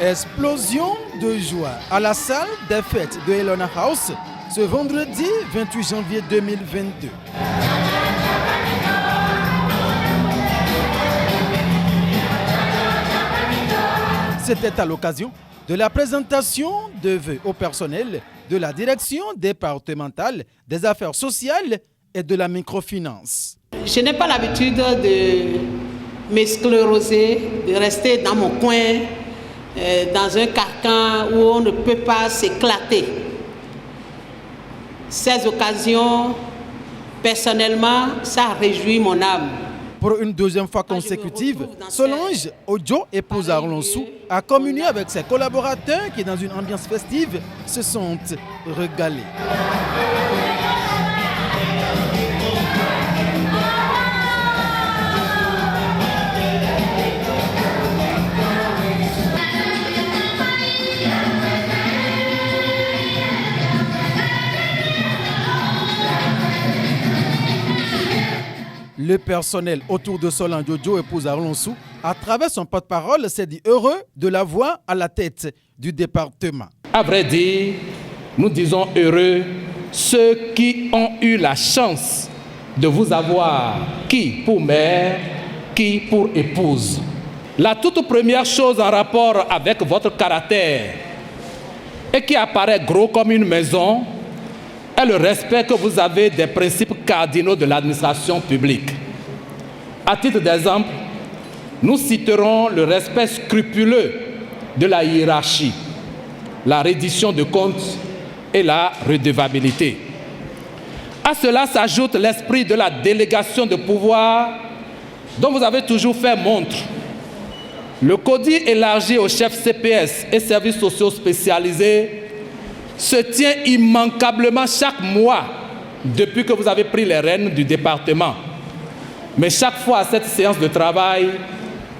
Explosion de joie à la salle des fêtes de Elona House ce vendredi 28 janvier 2022. C'était à l'occasion de la présentation de vœux au personnel de la direction départementale des affaires sociales et de la microfinance. Je n'ai pas l'habitude de m'escléroser, de rester dans mon coin, dans un carcan où on ne peut pas s'éclater. Ces occasions, personnellement, ça réjouit mon âme. Pour une deuxième fois consécutive, Solange Ojo, épouse Arlonsou, a communié avec ses collaborateurs qui, dans une ambiance festive, se sont régalés. Le personnel autour de Solange Ojo, épouse Arlonsou, à travers son porte-parole, s'est dit heureux de la voir à la tête du département. À vrai dire, nous disons heureux ceux qui ont eu la chance de vous avoir, qui pour mère, qui pour épouse. La toute première chose en rapport avec votre caractère et qui apparaît gros comme une maison est le respect que vous avez des principes cardinaux de l'administration publique. À titre d'exemple, nous citerons le respect scrupuleux de la hiérarchie, la reddition de comptes et la redevabilité. À cela s'ajoute l'esprit de la délégation de pouvoir dont vous avez toujours fait montre. Le CODI élargi aux chefs CPS et services sociaux spécialisés se tient immanquablement chaque mois depuis que vous avez pris les rênes du département. Mais chaque fois à cette séance de travail,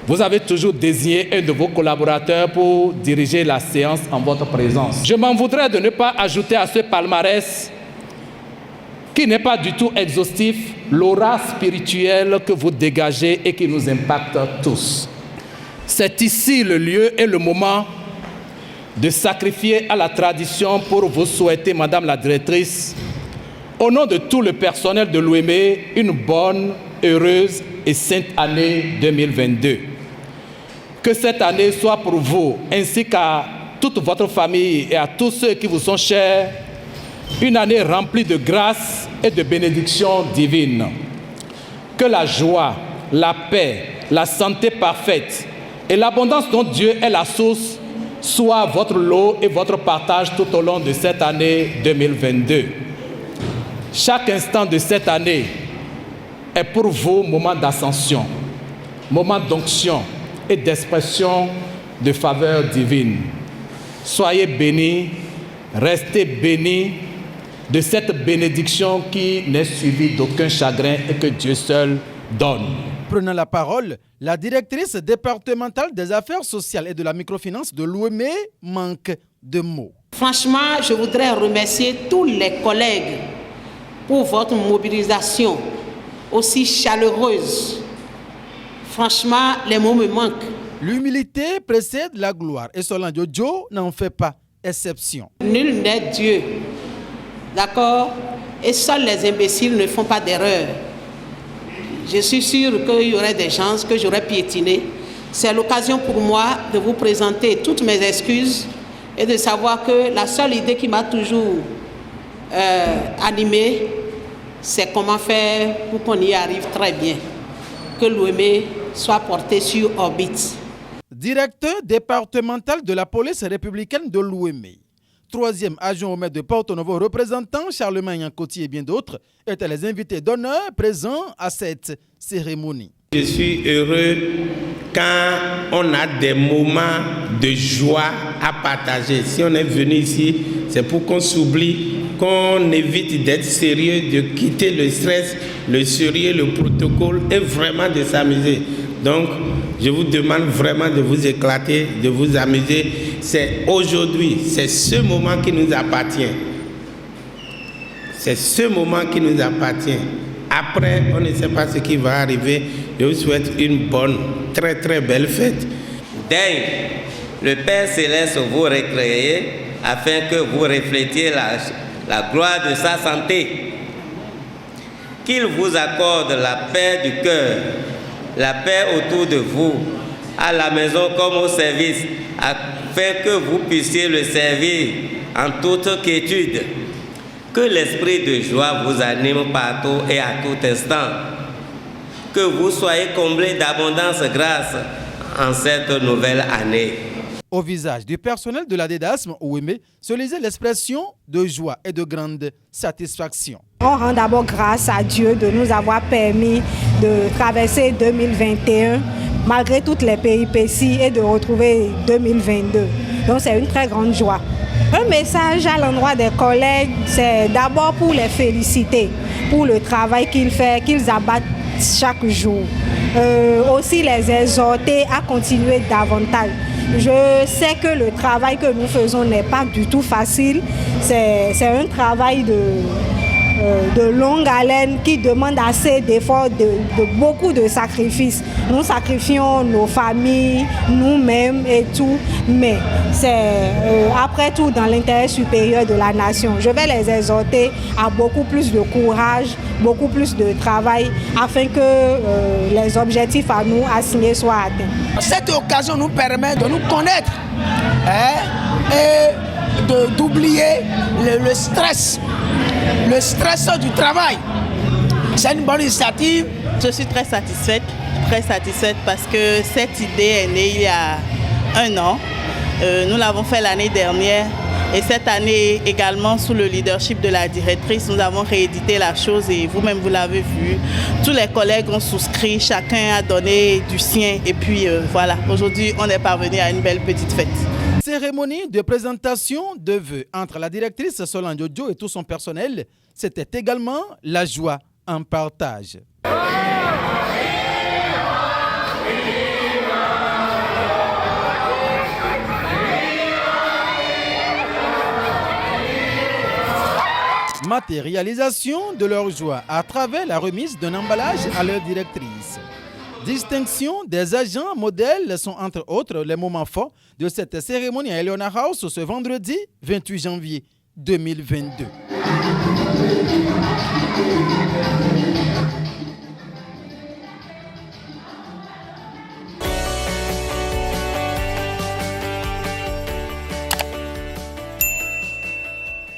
vous avez toujours désigné un de vos collaborateurs pour diriger la séance en votre présence. Je m'en voudrais de ne pas ajouter à ce palmarès, qui n'est pas du tout exhaustif, l'aura spirituelle que vous dégagez et qui nous impacte tous. C'est ici le lieu et le moment de sacrifier à la tradition pour vous souhaiter, Madame la Directrice, au nom de tout le personnel de l'OME, une bonne, heureuse et sainte année 2022. Que cette année soit pour vous, ainsi qu'à toute votre famille et à tous ceux qui vous sont chers, une année remplie de grâce et de bénédictions divines. Que la joie, la paix, la santé parfaite et l'abondance dont Dieu est la source soit votre lot et votre partage tout au long de cette année 2022. Chaque instant de cette année est pour vous moment d'ascension, moment d'onction et d'expression de faveur divine. Soyez bénis, restez bénis de cette bénédiction qui n'est suivie d'aucun chagrin et que Dieu seul donne. Prenant la parole, la directrice départementale des affaires sociales et de la microfinance de l'OME manque de mots. Franchement, je voudrais remercier tous les collègues pour votre mobilisation aussi chaleureuse. Franchement, les mots me manquent. L'humilité précède la gloire et Solange Ojo n'en fait pas exception. Nul n'est Dieu, d'accord? Et seuls les imbéciles ne font pas d'erreur. Je suis sûr qu'il y aurait des chances que j'aurais piétiné. C'est l'occasion pour moi de vous présenter toutes mes excuses et de savoir que la seule idée qui m'a toujours animée, c'est comment faire pour qu'on y arrive très bien. Que l'OME soit porté sur orbite. Directeur départemental de la police républicaine de l'OME. Troisième adjoint au maire de Porto Novo, représentant Charlemagne Yankoti et bien d'autres, étaient les invités d'honneur présents à cette cérémonie. Je suis heureux quand on a des moments de joie à partager. Si on est venu ici, c'est pour qu'on s'oublie, qu'on évite d'être sérieux, de quitter le stress, le sérieux, le protocole et vraiment de s'amuser. Donc, je vous demande vraiment de vous éclater, de vous amuser. C'est aujourd'hui, c'est ce moment qui nous appartient. C'est ce moment qui nous appartient. Après, on ne sait pas ce qui va arriver. Je vous souhaite une bonne, très très belle fête. Dès le Père Céleste vous recrée afin que vous reflétiez la gloire de sa santé. Qu'il vous accorde la paix du cœur, la paix autour de vous, à la maison comme au service, afin que vous puissiez le servir en toute quiétude. Que l'esprit de joie vous anime partout et à tout instant. Que vous soyez comblés d'abondance grâce en cette nouvelle année. Au visage du personnel de la DEDASM Ouémé se lisait l'expression de joie et de grande satisfaction. On rend d'abord grâce à Dieu de nous avoir permis de traverser 2021 malgré toutes les péripéties et de retrouver 2022. Donc c'est une très grande joie. Un message à l'endroit des collègues, c'est d'abord pour les féliciter, pour le travail qu'ils abattent chaque jour. Aussi les exhorter à continuer davantage. Je sais que le travail que nous faisons n'est pas du tout facile. C'est un travail de longue haleine qui demande assez d'efforts, de beaucoup de sacrifices. Nous sacrifions nos familles, nous-mêmes et tout, mais c'est après tout dans l'intérêt supérieur de la nation. Je vais les exhorter à beaucoup plus de courage, beaucoup plus de travail afin que les objectifs à nous assignés soient atteints. Cette occasion nous permet de nous connaître et d'oublier le stress du travail. C'est une bonne initiative. Je suis très satisfaite parce que cette idée est née il y a 1 an. Nous l'avons fait l'année dernière et cette année également sous le leadership de la directrice, nous avons réédité la chose et vous-même vous l'avez vu. Tous les collègues ont souscrit, chacun a donné du sien et puis voilà, aujourd'hui on est parvenu à une belle petite fête. Cérémonie de présentation de vœux entre la directrice Solange Ojo et tout son personnel, c'était également la joie en partage. Matérialisation de leur joie à travers la remise d'un emballage à leur directrice. Distinction des agents modèles sont entre autres les moments forts de cette cérémonie à Eleona House ce vendredi 28 janvier 2022.